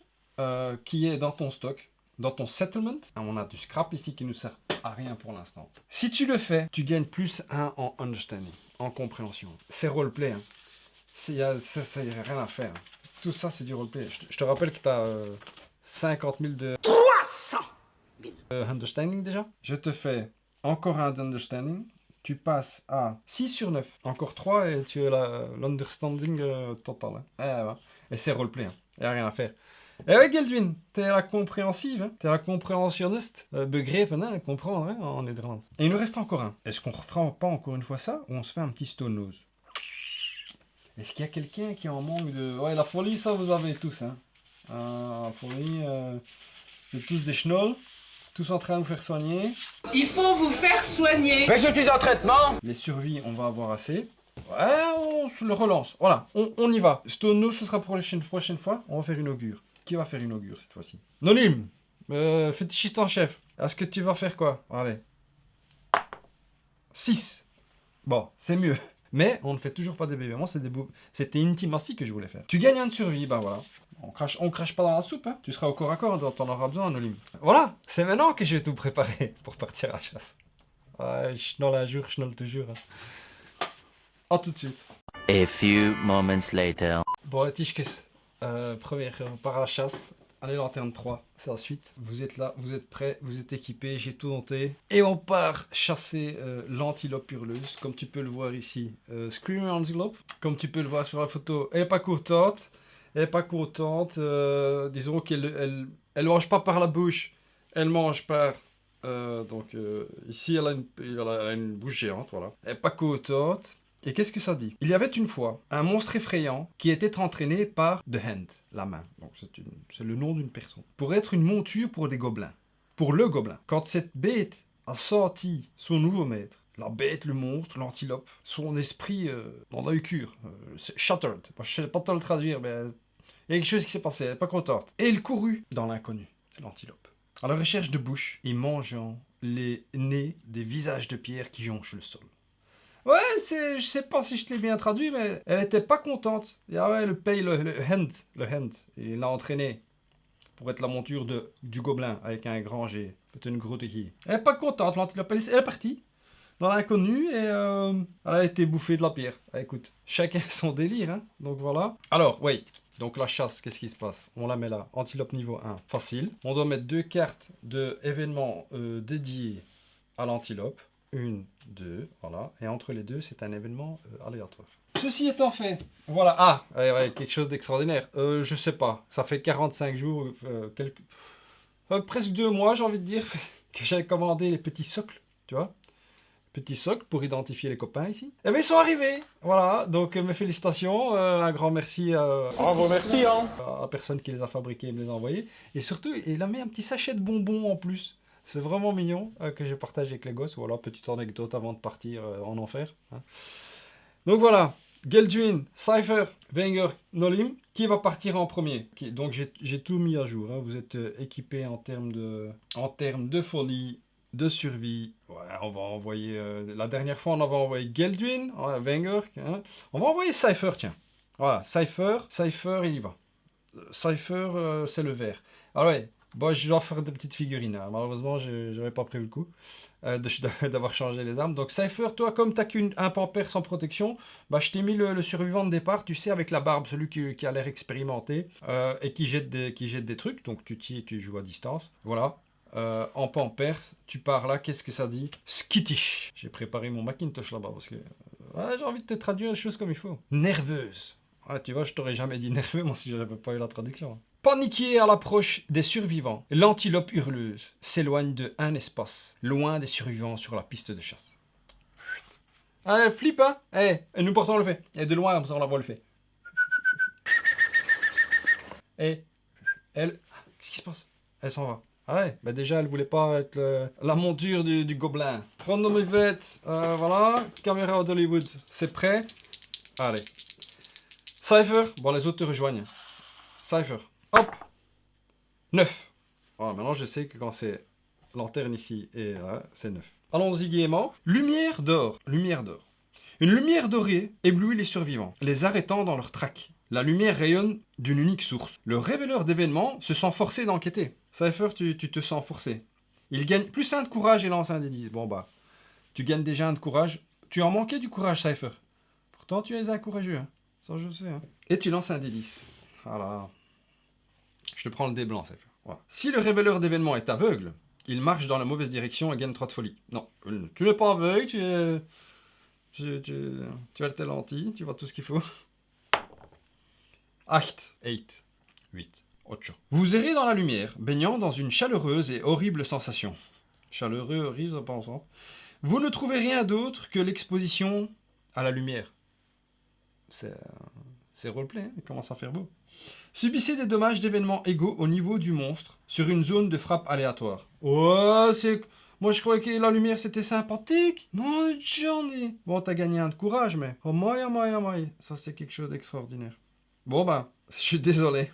qui est dans ton stock, dans ton settlement. Ah, on a du scrap ici qui nous sert à rien pour l'instant. Si tu le fais, tu gagnes plus 1 en understanding, en compréhension. C'est roleplay. Hein. Il n'y a rien à faire. Tout ça, c'est du roleplay. Je te rappelle que tu as 50 000 de... 300 000 understanding déjà. Je te fais encore un d'understanding. Tu passes à 6 sur 9. Encore 3 et tu as l'understanding total. Hein. Et c'est roleplay. Hein. Il n'y a rien à faire. Et ouais, Geldwin, t'es la compréhensive. Hein. T'es la compréhentionniste. Begrepen, hein, comprendre hein, en Nederland. Et il nous reste encore un. Est-ce qu'on refera pas encore une fois ça ou on se fait un petit stone nose? Est-ce qu'il y a quelqu'un qui en manque de... Ouais, la folie, ça, vous avez tous. Hein. La folie, vous êtes tous des schnolls. Tous en train de vous faire soigner. Il faut vous faire soigner. Mais je suis en traitement. Les survies, on va avoir assez. Ouais, on se le relance. Voilà, on y va. Stone Nose, ce sera pour la prochaine fois. On va faire une augure. Qui va faire une augure cette fois-ci? Nolim, fétichiste en chef. Est-ce que tu vas faire quoi? Allez. 6. Bon, c'est mieux. Mais on ne fait toujours pas des bébés. Moi, c'était Intimacy que je voulais faire. Tu gagnes un de survie, bah voilà. On crache pas dans la soupe, hein. Tu seras au corps à corps, t'en auras besoin, Nolim. Voilà, c'est maintenant que je vais tout préparer pour partir à la chasse. Ouais, schnoll un jour, schnoll toujours. Hein. À tout de suite. A few moments later. Bon, Tischkes, première, on part à la chasse. Allez, lanterne 3, c'est la suite. Vous êtes là, vous êtes prêts, vous êtes équipés, j'ai tout noté. Et on part chasser l'antilope hurleuse, comme tu peux le voir ici. Screaming Antelope, comme tu peux le voir sur la photo. Elle est pas contente. Disons qu'elle mange pas par la bouche, elle mange par... ici, elle a une bouche géante, voilà. Elle est pas contente. Et qu'est-ce que ça dit? Il y avait une fois un monstre effrayant qui était entraîné par The Hand, la main. Donc c'est le nom d'une personne. Pour être une monture pour des gobelins. Pour le gobelin. Quand cette bête a senti son nouveau maître, la bête, le monstre, l'antilope, son esprit dans la cure, shattered. Je ne sais pas te le traduire, mais il y a quelque chose qui s'est passé, elle n'est pas contente. Et il courut dans l'inconnu, l'antilope, à la recherche de bouches et mangeant les nez des visages de pierre qui jonchent le sol. Ouais, je sais pas si je te l'ai bien traduit, mais elle était pas contente. Et ah ouais, le hand, il l'a entraîné pour être la monture du gobelin avec un grand G, peut-être une grosse qui. Elle est pas contente, l'antilope, elle est partie dans l'inconnu et elle a été bouffée de la pierre. Ah, écoute, chacun son délire, hein. Donc voilà. Alors, oui. Donc la chasse, qu'est-ce qui se passe? On la met là, antilope niveau 1, facile. On doit mettre 2 cartes d'événements dédiés à l'antilope. 1, 2, voilà. Et entre les deux, c'est un événement aléatoire. Ceci étant fait, voilà. Ah, ouais, quelque chose d'extraordinaire. Je sais pas, ça fait 45 jours, presque 2 mois, j'ai envie de dire, que j'ai commandé les petits socles, tu vois. Petits socles pour identifier les copains ici. Et bien ils sont arrivés, voilà. Donc mes félicitations, un grand merci à la personne qui les a fabriqués et me les a envoyés. Et surtout, il a mis un petit sachet de bonbons en plus. C'est vraiment mignon que j'ai partagé avec les gosses. Voilà, petite anecdote avant de partir en enfer. Hein. Donc voilà, Geldwin, Cypher, Wenger, Nolim, qui va partir en premier. Donc j'ai tout mis à jour. Hein. Vous êtes équipés en termes de folie, de survie. Ouais, on va envoyer... la dernière fois, on avait envoyé Geldwin, Wenger. Hein. On va envoyer Cypher, tiens. Voilà, Cypher, il y va. Cypher, c'est le vert. Ah ouais, bon, je dois faire des petites figurines. Hein. Malheureusement, je n'avais pas prévu le coup d'avoir changé les armes. Donc Cypher, toi, comme tu n'as qu'un pampers sans protection, bah, je t'ai mis le survivant de départ, tu sais, avec la barbe, celui qui a l'air expérimenté et qui jette des trucs. Donc tu joues à distance. Voilà. En pampers, tu pars là, qu'est-ce que ça dit? Skittish. J'ai préparé mon Macintosh là-bas parce que j'ai envie de te traduire les choses comme il faut. Nerveuse. Ah, tu vois, je t'aurais jamais dit nerveux, moi, si je n'avais pas eu la traduction. Paniqué à l'approche des survivants, l'antilope hurleuse s'éloigne de un espace, loin des survivants sur la piste de chasse. Ah, elle flippe, hein? Nous portons le fait. Et de loin, comme ça, on la voit le fait. Elle... Qu'est-ce qui se passe? Elle s'en va. Ah ouais, bah déjà, elle voulait pas être la monture du gobelin. Randomivette, voilà. Caméra d'Hollywood, c'est prêt. Allez. Cypher, bon, les autres te rejoignent. Cypher, hop. 9. Voilà, maintenant, je sais que quand c'est lanterne ici et là, c'est 9. Allons-y gaiement. Lumière d'or. Lumière d'or. Une lumière dorée éblouit les survivants, les arrêtant dans leur traque. La lumière rayonne d'une unique source. Le révéleur d'événements se sent forcé d'enquêter. Cypher, tu te sens forcé. Il gagne plus 1 de courage et lance un des 10. Bon bah, tu gagnes déjà 1 de courage. Tu en manquais du courage, Cypher. Pourtant, tu es un courageux. Hein. Ça, je sais. Hein. Et tu lances un des 10. Voilà. Je te prends le dé blanc, Cypher. Voilà. Si le révéleur d'événements est aveugle, il marche dans la mauvaise direction et gagne 3 de folie. Non, tu n'es pas aveugle, tu as le tes lentilles, tu vois tout ce qu'il faut. 8. Vous errez dans la lumière, baignant dans une chaleureuse et horrible sensation. Chaleureux, horrible, ça pense. Hein. Vous ne trouvez rien d'autre que l'exposition à la lumière. C'est roleplay, hein, il commence à faire beau. Subissez des dommages d'événements égaux au niveau du monstre sur une zone de frappe aléatoire. Ouais, c'est... Moi, je croyais que la lumière, c'était sympathique. Non, j'en ai... Bon, t'as gagné 1 de courage, mais... Oh, my. Ça, c'est quelque chose d'extraordinaire. Bon, ben, je suis désolé.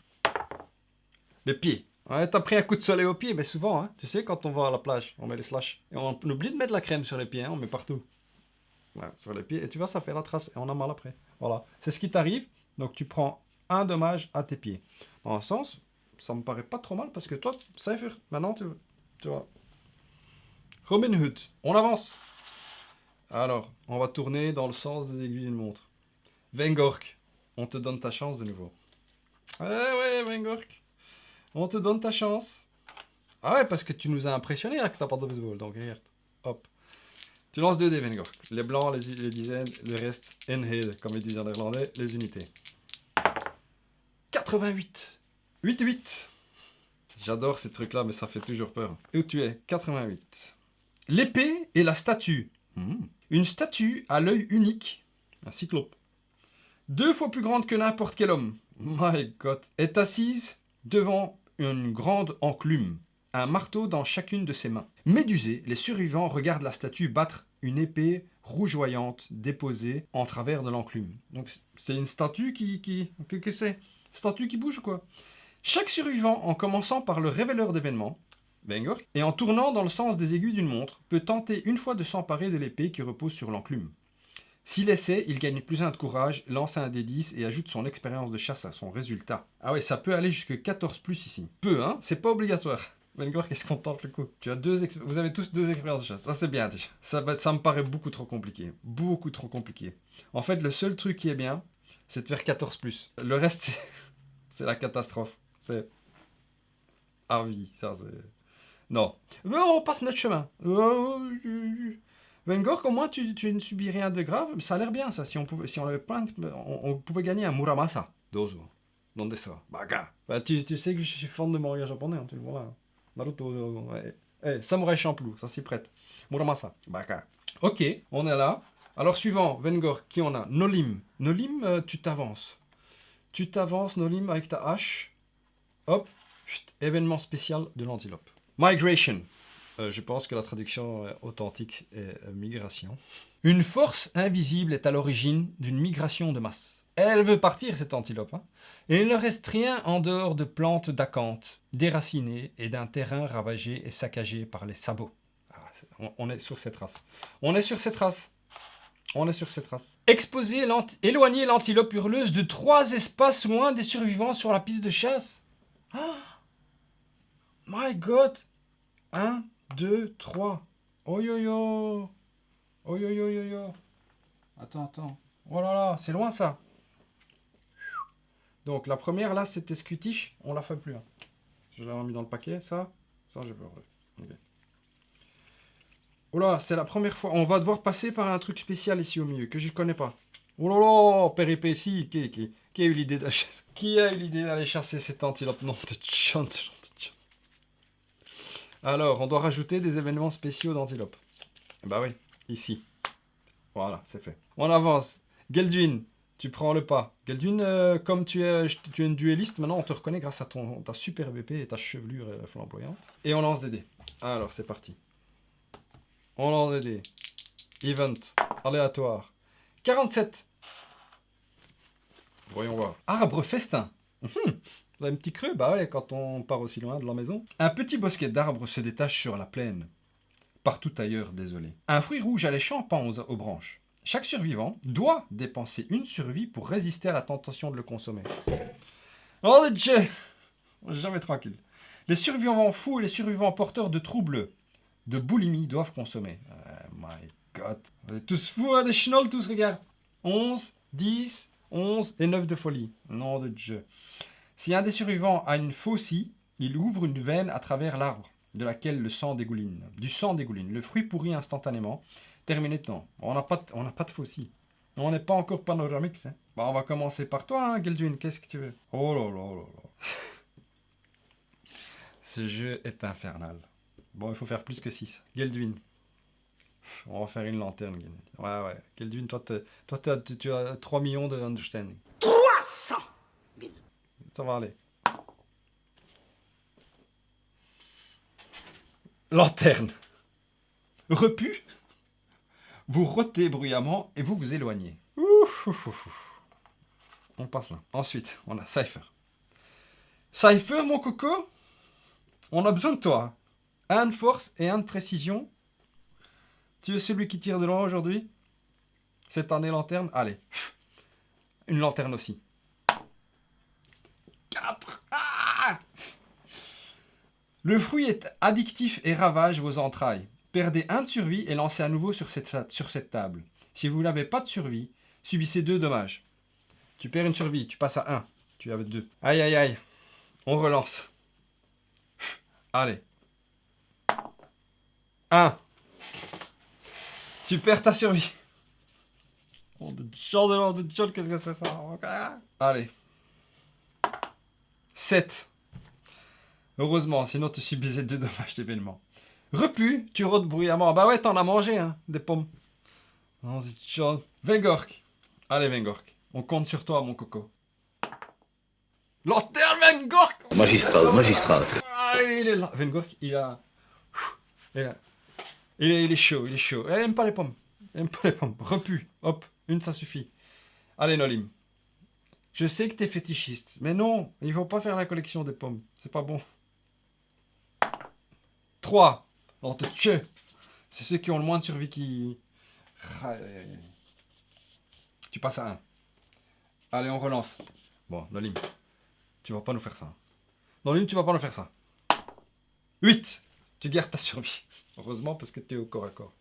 Le pied. Ouais, t'as pris un coup de soleil au pied, mais souvent, hein. Tu sais, quand on va à la plage, on met les slash. Et on oublie de mettre la crème sur les pieds, hein, on met partout. Ouais, sur les pieds. Et tu vois, ça fait la trace. Et on a mal après. Voilà. C'est ce qui t'arrive. Donc, tu prends un dommage à tes pieds. Dans un sens, ça me paraît pas trop mal parce que toi, Cypher, maintenant, tu vois. Robin Hood. On avance. Alors, on va tourner dans le sens des aiguilles d'une montre. Vengork. On te donne ta chance de nouveau. Ouais, Vengork. On te donne ta chance. Ah ouais, parce que tu nous as impressionné là que t'as pas de baseball. Donc, regarde. Hop. Tu lances 2 dés, Vengork. Les blancs, les dizaines, le reste, enhead, comme ils disent en néerlandais, les unités. 88. 8. J'adore ces trucs-là, mais ça fait toujours peur. Et où tu es? 88. L'épée et la statue. Une statue à l'œil unique, un cyclope, 2 fois plus grande que n'importe quel homme, my God, est assise devant une grande enclume, un marteau dans chacune de ses mains. Médusés, les survivants regardent la statue battre une épée rougeoyante déposée en travers de l'enclume. Donc c'est une statue qu'est-ce que c'est? Statue qui bouge ou quoi? Chaque survivant, en commençant par le révéleur d'événements, Vengork, et en tournant dans le sens des aiguilles d'une montre, peut tenter une fois de s'emparer de l'épée qui repose sur l'enclume. S'il essaie, il gagne plus 1 de courage, lance un des 10 et ajoute son expérience de chasse à son résultat. Ah ouais, ça peut aller jusque 14 plus ici. Peu, hein? C'est pas obligatoire. Vengork, qu'est-ce qu'on tente le coup? Vous avez tous 2 expériences de chasse. Ça, c'est bien déjà. Ça me paraît beaucoup trop compliqué. Beaucoup trop compliqué. En fait, le seul truc qui est bien, c'est de faire 14 plus. Le reste, c'est la catastrophe. C'est... Ah oui, ça c'est... Non. Mais on passe notre chemin. Vengork, au moins, tu ne subis rien de grave. Ça a l'air bien, ça. Si on avait plein on pouvait gagner un Muramasa. Dozo. Donde ça? Baga. Bah, tu sais que je suis fan de manga japonais, hein, tu le vois là. Naruto. Ouais. Samurai Champloo, ça s'y prête. Muramasa. Baga. Ok, on est là. Alors, suivant, Vengork, qui on a? Nolim. Nolim, tu t'avances. Tu t'avances, Nolim, avec ta hache. Hop. Événement spécial de l'antilope. Migration. Je pense que la traduction authentique est migration. Une force invisible est à l'origine d'une migration de masse. Elle veut partir, cette antilope. Hein, et il ne reste rien en dehors de plantes d'acanthes, déracinées et d'un terrain ravagé et saccagé par les sabots. Ah, on est sur cette race. On est sur cette race. On est sur cette race. Éloigner l'antilope hurleuse de 3 espaces loin des survivants sur la piste de chasse. Oh my god. 1, 2, 3. Oh yo yo. Oh yo yo yo yo. Attends. Oh là là, c'est loin ça. Donc la première là, c'était Scutiche. On la fait plus. Hein. Je l'ai remis dans le paquet, ça. Ça, je peux enlever. Okay. Oh là, c'est la première fois. On va devoir passer par un truc spécial ici au milieu, que je ne connais pas. Oh là là, péripétie. Qui a eu l'idée d'aller chasser? Qui a eu l'idée d'aller chasser cette antilope? Non, de chance. Alors, on doit rajouter des événements spéciaux d'antilope. Bah oui, ici. Voilà, c'est fait. On avance. Gelduin, tu prends le pas. Gelduin, comme tu es une duelliste, maintenant on te reconnaît grâce à ta super épée et ta chevelure flamboyante. Et on lance des dés. Alors, c'est parti. On lance des dés. Event. Aléatoire. 47. Voyons voir. Arbre festin. Vous avez un petit creux? Bah ouais, quand on part aussi loin de la maison. Un petit bosquet d'arbres se détache sur la plaine. Partout ailleurs, désolé. Un fruit rouge alléchant pend aux branches. Chaque survivant doit dépenser une survie pour résister à la tentation de le consommer. Oh Dieu! Jamais tranquille. Les survivants fous et les survivants porteurs de troubles de boulimie doivent consommer. Oh my god. Vous êtes tous fous, hein, des chenolles tous, regarde. 11, 10, 11 et 9 de folie. Nom de Dieu. Si un des survivants a une faucille, il ouvre une veine à travers l'arbre, de laquelle le sang dégouline. Du sang dégouline. Le fruit pourrit instantanément. Terminé de temps. On n'a pas de faucille. On n'est pas encore panoramique. Hein. Bah, on va commencer par toi, hein, Gelduin. Qu'est-ce que tu veux? Oh là là là là. Ce jeu est infernal. Bon, il faut faire plus que 6. Gelduin. On va faire une lanterne. Ouais. Gelduin, tu as 3 millions de understanding. 300 000. Ça va aller. Lanterne. Repu. Vous rôtez bruyamment et vous vous éloignez. On passe là. Ensuite, on a Cypher. Cypher, mon coco, on a besoin de toi. 1 de force et 1 de précision. Tu es celui qui tire de loin aujourd'hui? Cette année lanterne? Allez. Une lanterne aussi. 4. Ah! Le fruit est addictif et ravage vos entrailles. Perdez 1 de survie et lancez à nouveau sur cette table. Si vous n'avez pas de survie, subissez 2 dommages. Tu perds une survie, tu passes à 1. Tu avais 2. Aïe aïe aïe. On relance. Allez. 1. Tu perds ta survie. Oh, de John, qu'est-ce que c'est ça? Allez. 7. Heureusement, sinon tu subissais 2 dommages d'événement. Repu, tu rôdes bruyamment. Bah ouais, t'en as mangé, hein, des pommes. Non, c'est John. Vengork. Allez, Vengork. On compte sur toi, mon coco. Lanterne, Vengork! Magistral. Ah, il est là. Vengork, il est chaud, il est chaud. Elle aime pas les pommes. Repu. Hop, une, ça suffit. Allez, Nolim. Je sais que t'es fétichiste, mais non, il faut pas faire la collection des pommes. C'est pas bon. 3. Alors, c'est ceux qui ont le moins de survie qui... Tu passes à 1. Allez, on relance. Bon, Nolim, tu vas pas nous faire ça. Nolim, tu vas pas nous faire ça. 8. Tu gardes ta survie. Heureusement, parce que tu es au corps à corps.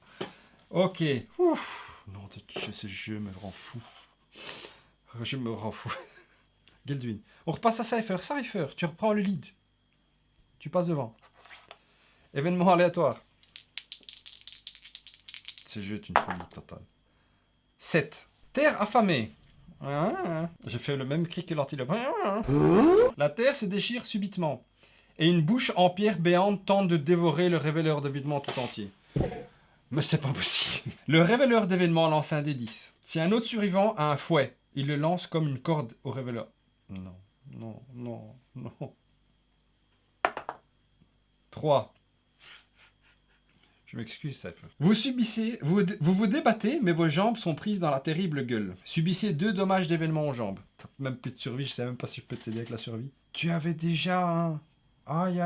Ok. Ouf. Non, ce jeu me rend fou. Je me rends fou. Gelduin. On repasse à Cypher. Cypher, tu reprends le lead. Tu passes devant. Événement aléatoire. Ce jeu est une folie totale. 7. Terre affamée. J'ai fait le même cri que l'antilope. La terre se déchire subitement. Et une bouche en pierre béante tente de dévorer le révéleur d'événements tout entier. Mais c'est pas possible. Le révéleur d'événements lance un dé 10. Si un autre survivant a un fouet, il le lance comme une corde au révéleur. Non. 3. Je m'excuse, Cypher. Vous vous débattez, mais vos jambes sont prises dans la terrible gueule. Subissez 2 dommages d'événements aux jambes. T'as même plus de survie, je sais même pas si je peux t'aider avec la survie. Tu avais déjà un... Aïe.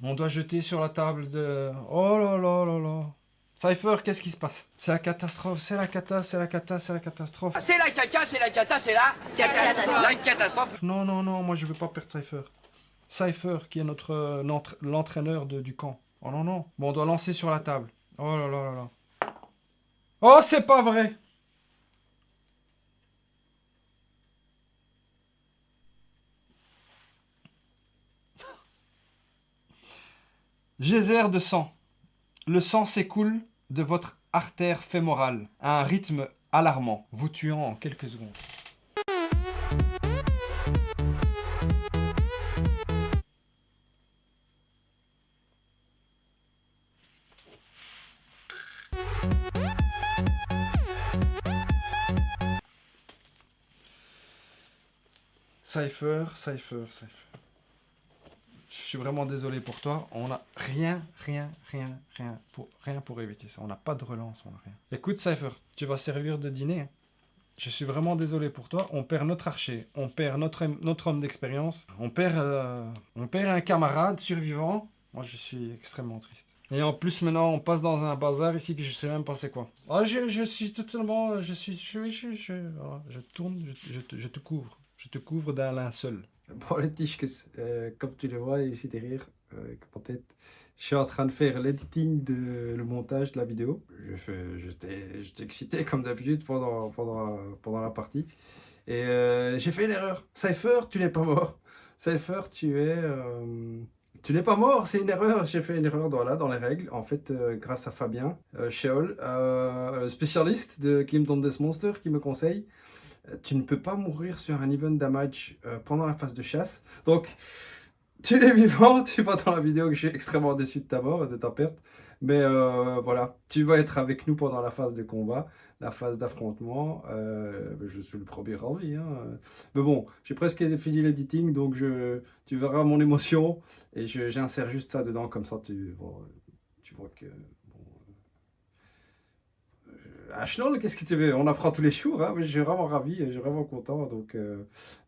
On doit jeter sur la table de... Oh là là. Cypher, qu'est-ce qui se passe? C'est la catastrophe, c'est la cata, c'est la cata, c'est la catastrophe. C'est la caca, c'est la cata, c'est la catastrophe. La catastrophe. Non, non, non, moi je veux pas perdre Cypher. Cypher, qui est l'entraîneur du camp. Oh non, non. Bon, on doit lancer sur la table. Oh là là là là. Oh, c'est pas vrai! Geyser de sang. Le sang s'écoule de votre artère fémorale à un rythme alarmant, vous tuant en quelques secondes. Cypher. Je suis vraiment désolé pour toi. On n'a rien pour éviter ça. On n'a pas de relance, on n'a rien. Écoute, Cypher, tu vas servir de dîner. Je suis vraiment désolé pour toi. On perd notre archer, on perd notre homme d'expérience, on perd un camarade survivant. Moi, je suis extrêmement triste. Et en plus, maintenant, on passe dans un bazar ici que je sais même pas c'est quoi. Ah, je suis totalement... voilà, je tourne, je te couvre. Je te couvre d'un linceul. Bon, les tiches, comme tu le vois ici derrière, peut-être, je suis en train de faire l'editing, le montage de la vidéo. J'étais excité comme d'habitude pendant la partie. Et j'ai fait une erreur. Cypher, tu n'es pas mort. Cypher, tu n'es pas mort, c'est une erreur. J'ai fait une erreur dans les règles. En fait, grâce à Fabien Sheol, spécialiste de Kingdom Death Monster, qui me conseille. Tu ne peux pas mourir sur un event damage pendant la phase de chasse. Donc, tu es vivant, tu vois dans la vidéo que je suis extrêmement déçu de ta mort et de ta perte. Mais voilà, tu vas être avec nous pendant la phase de combat, la phase d'affrontement. Je suis le premier en vie. Hein. Mais bon, j'ai presque fini l'editing, donc tu verras mon émotion. Et j'insère juste ça dedans, comme ça tu vois que... Ashnol, qu'est-ce que tu veux? On apprend tous les jours, hein, mais je suis vraiment ravi, je suis vraiment content, donc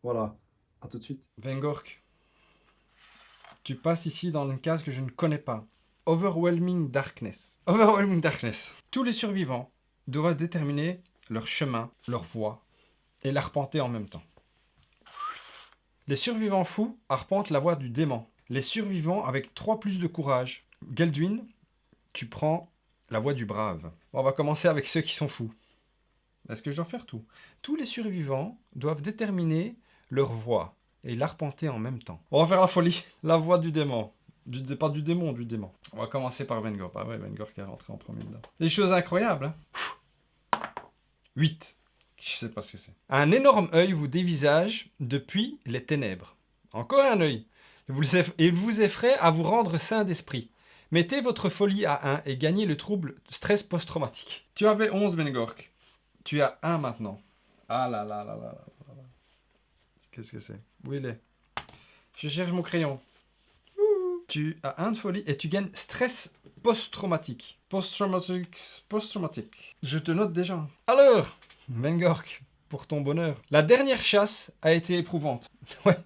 voilà, à tout de suite. Vengork, tu passes ici dans une case que je ne connais pas. Overwhelming Darkness. Overwhelming Darkness. Tous les survivants doivent déterminer leur chemin, leur voie, et l'arpenter en même temps. Les survivants fous arpentent la voie du démon. Les survivants avec 3 plus de courage. Geldwin, tu prends la voie du brave. Bon, on va commencer avec ceux qui sont fous. Est-ce que je dois faire tout? Tous les survivants doivent déterminer leur voie et l'arpenter en même temps. On va faire la folie. La voie du démon. Pas du démon, du démon. On va commencer par Vengork. Ah ouais, Vengork qui est rentré en premier dedans. Des choses incroyables. Hein. 8. Je sais pas ce que c'est. Un énorme œil vous dévisage depuis les ténèbres. Encore un œil. Il vous effraie à vous rendre sain d'esprit. Mettez votre folie à 1 et gagnez le trouble stress post-traumatique. Tu avais 11, Vengork. Tu as 1 maintenant. Ah là là là là là là. Qu'est-ce que c'est? Où il est? Je cherche mon crayon. Tu as 1 de folie et tu gagnes stress post-traumatique. Post-traumatique. Je te note déjà. Alors, Vengork, pour ton bonheur. La dernière chasse a été éprouvante. Ouais.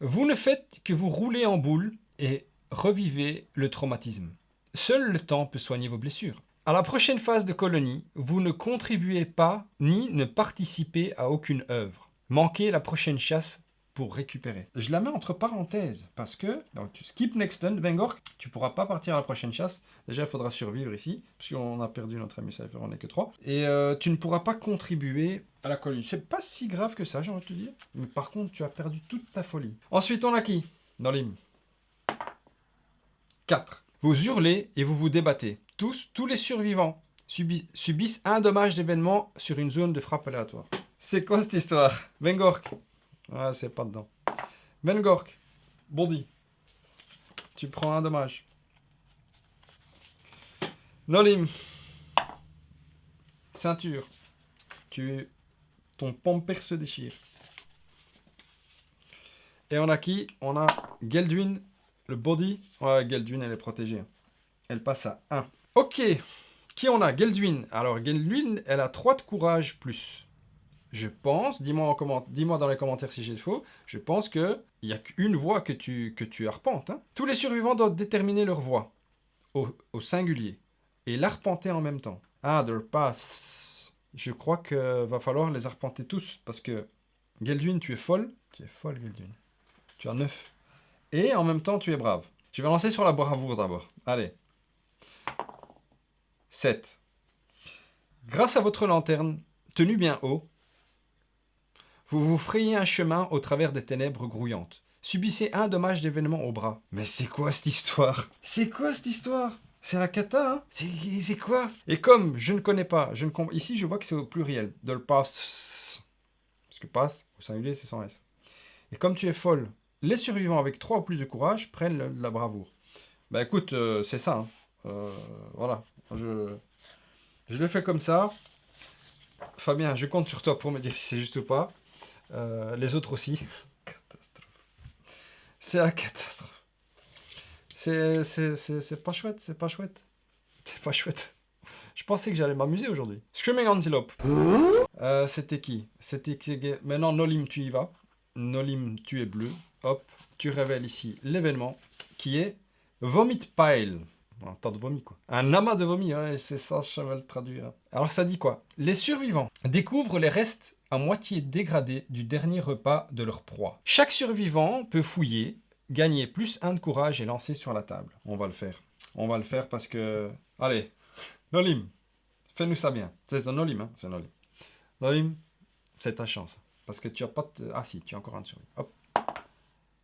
Vous ne faites que vous rouler en boule et revivez le traumatisme. Seul le temps peut soigner vos blessures. À la prochaine phase de colonie, vous ne contribuez pas ni ne participez à aucune œuvre. Manquez la prochaine chasse pour récupérer. Je la mets entre parenthèses parce que donc, tu skip next turn, Vengork, tu pourras pas partir à la prochaine chasse. Déjà, il faudra survivre ici parce qu'on a perdu notre ami Cypher, on n'est que 3. Et tu ne pourras pas contribuer à la colonie. C'est pas si grave que ça, j'ai envie de te dire. Mais par contre, tu as perdu toute ta folie. Ensuite, on a qui? Nolim. 4. Vous hurlez et vous vous débattez. Tous les survivants subissent un dommage d'événement sur une zone de frappe aléatoire. C'est quoi cette histoire? Vengork. Ah, c'est pas dedans. Vengork. Body. Tu prends un dommage. Nolim. Ceinture. Ton pomper se déchire. Et on a qui? On a Geldwin. Le body, ouais, Geldwin, elle est protégée. Elle passe à 1. Ok, qui on a? Geldwin. Alors, Geldwin, elle a 3 de courage plus. Je pense, dis-moi dans les commentaires si j'ai faux, je pense qu'il n'y a qu'une voie que tu arpentes. Hein. Tous les survivants doivent déterminer leur voie, au singulier. et l'arpenter en même temps. Ah, der Pass. Je crois que va falloir les arpenter tous, parce que Gelduin, tu es folle. Tu es folle, Gelduin. Tu as 9. Et en même temps, tu es brave. Je vais lancer sur la bravoure d'abord. Allez. 7. Grâce à votre lanterne, tenue bien haut, vous vous frayez un chemin au travers des ténèbres grouillantes. Subissez un dommage d'événement au bras. Mais c'est quoi cette histoire? C'est quoi cette histoire? C'est la cata, hein? C'est quoi? Et comme je ne connais pas, ici je vois que c'est au pluriel. De le pass. Parce que pass, au singulier, c'est sans S. Et comme tu es folle, les survivants avec 3 ou plus de courage prennent la bravoure. Bah écoute, c'est ça. Hein. Voilà. Je le fais comme ça. Fabien, je compte sur toi pour me dire si c'est juste ou pas. Les autres aussi. Catastrophe. C'est la catastrophe. C'est pas chouette, c'est pas chouette. C'est pas chouette. Je pensais que j'allais m'amuser aujourd'hui. Screaming Antelope. C'était qui? Maintenant, Nolim, tu y vas. Nolim, tu es bleu. Hop, tu révèles ici l'événement qui est Vomit Pile. Un tas de vomi, quoi. Un amas de vomi, ouais, c'est ça, je vais le traduire. Alors, ça dit quoi? Les survivants découvrent les restes à moitié dégradés du dernier repas de leur proie. Chaque survivant peut fouiller, gagner +1 de courage et lancer sur la table. On va le faire. On va le faire parce que... Allez, Nolim, fais-nous ça bien. C'est un Nolim, hein? C'est Nolim. Nolim, c'est ta chance. Parce que tu as pas... Ah si, tu as encore un de survie. Hop.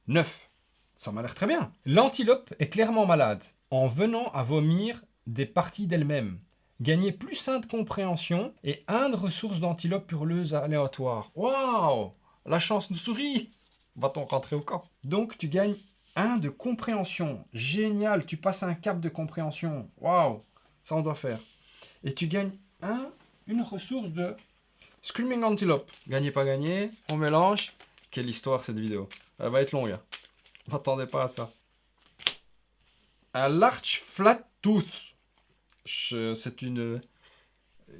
9. Ça m'a l'air très bien. L'antilope est clairement malade. En venant à vomir des parties d'elle-même. Gagner +1 de compréhension et 1 de ressources d'antilope hurleuse aléatoire. Waouh! La chance nous sourit! Va-t-on rentrer au camp? Donc tu gagnes 1 de compréhension. Génial! Tu passes un cap de compréhension. Waouh! Ça on doit faire. Et tu gagnes une ressource de Screaming Antelope. Gagné, pas gagné. On mélange. Quelle histoire cette vidéo. Elle va être longue. Hein. Je m'attendais pas à ça. Un Large Flat Tooth. C'est une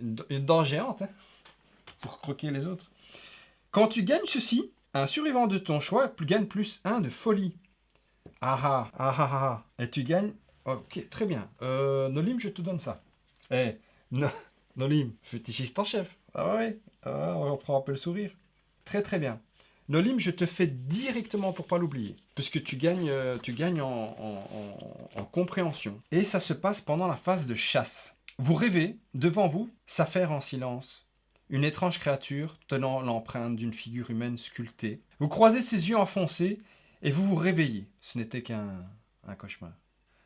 dent géante hein, pour croquer les autres. Quand tu gagnes ceci, un survivant de ton choix gagne +1 de folie. Ah ah ah ah ah. Et tu gagnes... Ok, très bien. Nolim, je te donne ça. Eh, Nolim, fétichiste en chef. Ah ouais, on reprend un peu le sourire. Très très bien. Nolim, je te fais directement pour pas l'oublier. Puisque tu gagnes en compréhension. Et ça se passe pendant la phase de chasse. Vous rêvez, devant vous, s'affaire en silence. Une étrange créature tenant l'empreinte d'une figure humaine sculptée. Vous croisez ses yeux enfoncés et vous vous réveillez. Ce n'était qu'un cauchemar.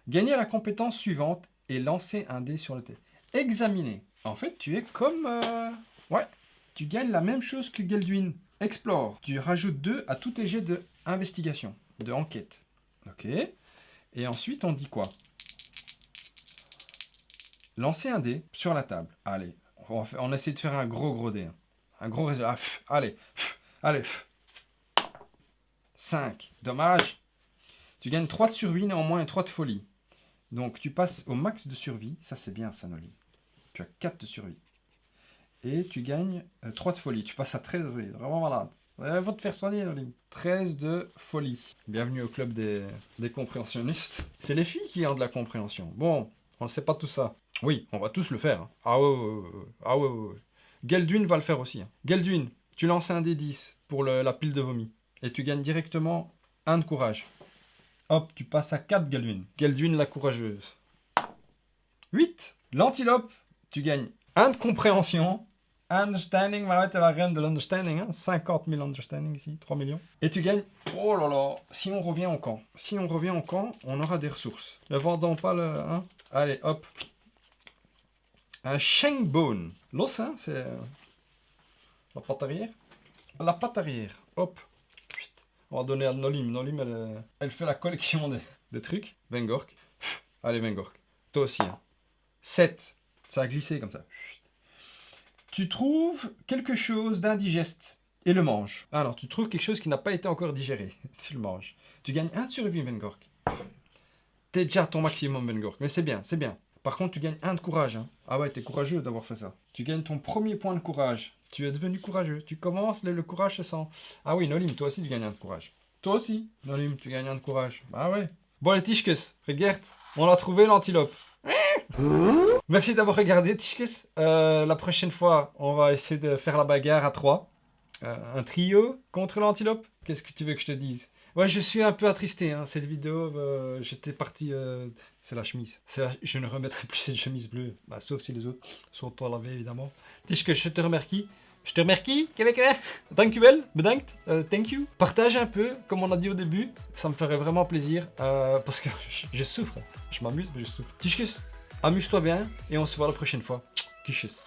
Gagnez la compétence suivante et lancez un dé sur le dé. Examinez. En fait, tu es comme... Ouais, tu gagnes la même chose que Gelduin. Explore. Tu rajoutes 2 à tous tes jets d'investigation, de enquête. Ok. Et ensuite, on dit quoi? Lancez un dé sur la table. Allez, on essaie de faire un gros dé. Hein. Un gros résultat. Allez. 5. Dommage. Tu gagnes 3 de survie, néanmoins, et 3 de folie. Donc, tu passes au max de survie. Ça, c'est bien, ça, Nolim. Tu as 4 de survie. Et tu gagnes 3 de folie. Tu passes à 13 de folie. Vraiment malade. Il faut te faire soigner, Nolim. 13 de folie. Bienvenue au club des compréhensionnistes. C'est les filles qui ont de la compréhension. Bon, on ne sait pas tout ça. Oui, on va tous le faire. Hein. Ah ouais. Gelduin va le faire aussi. Hein. Gelduin, tu lances un dé 10 pour la pile de vomi. Et tu gagnes directement 1 de courage. Hop, tu passes à 4, Gelduin. Gelduin, la courageuse. 8. L'antilope, tu gagnes 1 de compréhension. Understanding, va être la reine de l'understanding. Hein. 50 000 understanding ici, 3 millions. Et tu gagnes... Oh là là, si on revient au camp. Si on revient au camp, on aura des ressources. Ne vendons pas le... Hein. Allez, hop. Un Shangbone. L'os, hein, c'est... la patte arrière. La patte arrière. Hop. On va donner à Nolim. Nolim, elle fait la collection des trucs. Vengork. Allez, Vengork. Toi aussi. Hein. 7. Ça a glissé comme ça. Tu trouves quelque chose d'indigeste et le manges. Alors, tu trouves quelque chose qui n'a pas été encore digéré. Tu le manges. Tu gagnes 1 de survie, Vengork. T'es déjà à ton maximum, Vengork. Mais c'est bien, c'est bien. Par contre, tu gagnes 1 de courage. Hein. Ah ouais, t'es courageux d'avoir fait ça. Tu gagnes ton premier point de courage. Tu es devenu courageux. Tu commences, le courage se sent. Ah oui, Nolim, toi aussi, tu gagnes 1 de courage. Toi aussi, Nolim, tu gagnes 1 de courage. Ah ouais. Bon, les tischkes, regarde, on a trouvé l'antilope. Merci d'avoir regardé, Tishkes. La prochaine fois, on va essayer de faire la bagarre à 3. Un trio contre l'antilope. Qu'est-ce que tu veux que je te dise? Ouais, je suis un peu attristé, hein. Cette vidéo, j'étais parti... c'est la chemise. Je ne remettrai plus cette chemise bleue. Bah, sauf si les autres sont à laver, évidemment. Tishkes, je te remercie. Je te remercie, dankjewel, bedankt, thank you. Partage un peu, comme on a dit au début, ça me ferait vraiment plaisir, parce que je souffre. Je m'amuse, mais je souffre. Tishkes, amuse-toi bien, et on se voit la prochaine fois. Kisses.